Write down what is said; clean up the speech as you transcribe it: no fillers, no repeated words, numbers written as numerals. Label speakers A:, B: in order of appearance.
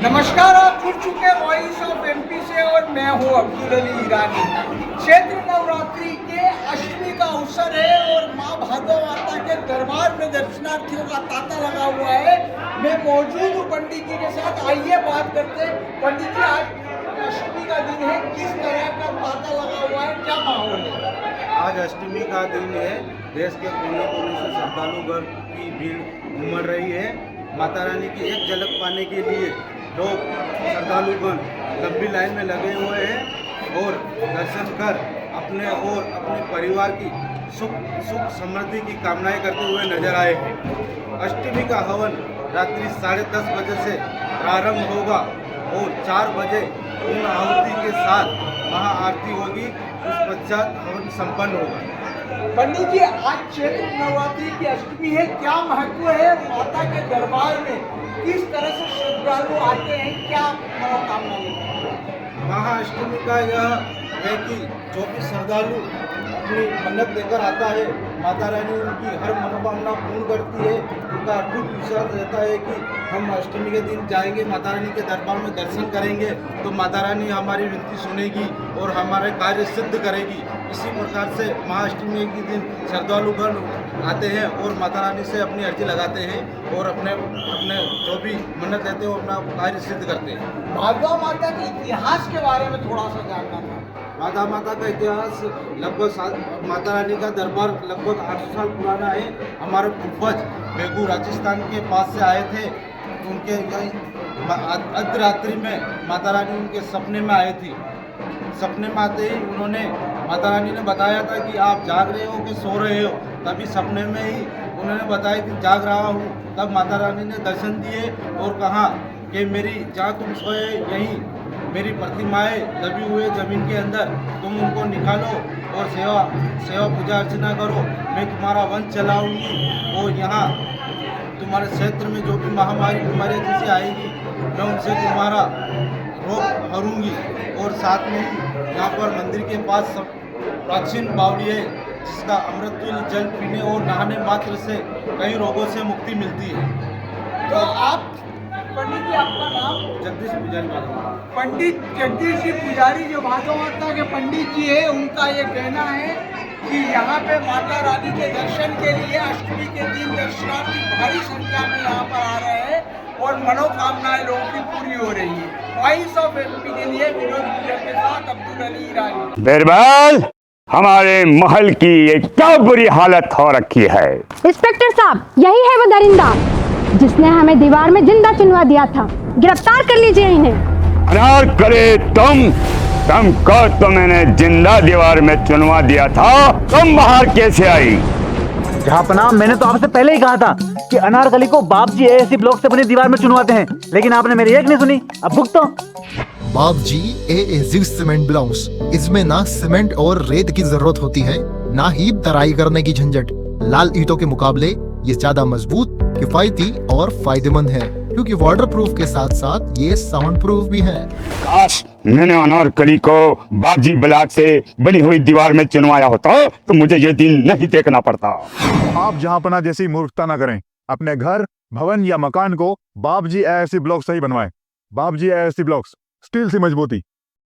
A: नमस्कार, आप जुड़ चुके वॉइस ऑफ एमपी से और मैं हूं अब्दुल अली ईरानी। क्षेत्र नवरात्रि के अष्टमी का अवसर है और मां भागो माता के दरबार में दर्शनार्थियों का तांता लगा हुआ है। मैं मौजूद हूं पंडित जी के साथ। आइए बात करते हैं। पंडित जी, आज अष्टमी का दिन है, किस तरह का तांता लगा हुआ है, क्या माहौल है?
B: आज अष्टमी का दिन है। देश के कोने कोने से श्रद्धालुगण की भीड़ उमड़ रही है। माता रानी की एक झलक पाने के लिए लोग श्रद्धालुगण लंबी लाइन में लगे हुए हैं और दर्शन कर अपने और अपने परिवार की सुख समृद्धि की कामनाएं करते हुए नजर आए हैं। अष्टमी का हवन रात्रि 10:30 बजे से प्रारंभ होगा और 4 बजे पूर्ण आहुति के साथ महाआरती होगी। उस पश्चात हवन संपन्न होगा।
A: पंडित जी, आज चैत्र नवरात्रि की अष्टमी है, क्या महत्व है माता के दरबार में? किस तरह से श्रद्धालु आते हैं, क्या मनोकामना लेते हैं?
B: महाअष्टमी का यह है कि जो भी श्रद्धालु अपनी मन्नत लेकर आता है, माता रानी उनकी हर मनोकामना पूर्ण करती है। उनका अटूट विश्वास रहता है कि हम अष्टमी के दिन जाएंगे, माता रानी के दरबार में दर्शन करेंगे तो माता रानी हमारी विनती सुनेगी और हमारे कार्य सिद्ध करेगी। इसी प्रकार से महाअष्टमी के दिन श्रद्धालुगण आते हैं और माता रानी से अपनी अर्जी लगाते हैं और अपने अपने जो भी मन्नत लेते हैं वो अपना कार्य सिद्ध करते हैं।
A: भागवा माता के इतिहास के बारे में थोड़ा सा जानना था।
B: भागवा माता का इतिहास लगभग माता रानी का दरबार लगभग 800 साल पुराना है। हमारे पूर्वज बेगू राजस्थान के पास से आए थे। उनके अर्धरात्रि में माता रानी उनके सपने में आई थी। सपने में आते ही उन्होंने माता रानी ने बताया था कि आप जाग रहे हो कि सो रहे हो। तभी सपने में ही उन्होंने बताया कि जाग रहा हूँ। तब माता रानी ने दर्शन दिए और कहा कि मेरी जहाँ तुम सोए यहीं मेरी प्रतिमाएं दबी हुए जमीन के अंदर, तुम उनको निकालो और सेवा पूजा अर्चना करो। मैं तुम्हारा वंश चलाऊंगी और यहाँ तुम्हारे क्षेत्र में जो भी महामारी बीमारी जैसी आएगी मैं उनसे तुम्हारा रोग हरूंगी। और साथ में ही यहाँ पर मंदिर के पास सब प्राचीन बावड़ी है जिसका अमृतुल्य जल पीने और नहाने मात्र से कई रोगों से मुक्ति मिलती है।
A: तो आप पंडित जी, आपका नाम?
B: जगदीश पुजारी बाबा।
A: पंडित जगदीश जी पुजारी जो भागवा माता के पंडित जी है, उनका ये कहना है कि यहाँ पे माता रानी के दर्शन के लिए अष्टमी के दिन दर्शनार्थी भारी संख्या में यहाँ पर आ रहे हैं और मनोकामनाएं लोगों की पूरी हो रही है। वॉइस ऑफ एमपी के लिए विनोद गुजर के साथ अब्दुल अली ईरानी।
C: बिरबल, हमारे महल की ये क्या बुरी हालत हो रखी है।
D: इंस्पेक्टर साहब, यही है वो दरिंदा जिसने हमें दीवार में जिंदा चुनवा दिया था। गिरफ्तार कर लीजिए इन्हें।
C: अनार करे तुमको तो मैंने जिंदा दीवार में चुनवा दिया था, तुम बाहर कैसे आई?
E: जहापनाह, मैंने तो आपसे पहले ही कहा था कि अनारकली को बाप जी एएससी ब्लॉक से बनी दीवार में चुनवाते हैं, लेकिन आपने मेरी एक नहीं सुनी। अब भुगतो।
F: बाप जी एएससी सीमेंट ब्लॉक्स, इसमें ना सीमेंट और रेत की जरूरत होती है, ना ही तराई करने की झंझट। लाल ईंटों के मुकाबले ये ज्यादा मजबूत, किफायती और फायदेमंद है, क्योंकि वाटर प्रूफ के साथ साथ ये साउंड प्रूफ भी है।
C: काश मैंने अनारकली को बाजी ब्लॉक से बनी हुई दीवार में चुनवाया होता तो मुझे ये दिन नहीं देखना पड़ता।
G: आप जहांपना जैसी मूर्खता न करें। अपने घर, भवन या मकान को बाप जी एएससी ब्लॉक से ही बनवाएं। बाप जी एएससी ब्लॉक्स, स्टील से मजबूती।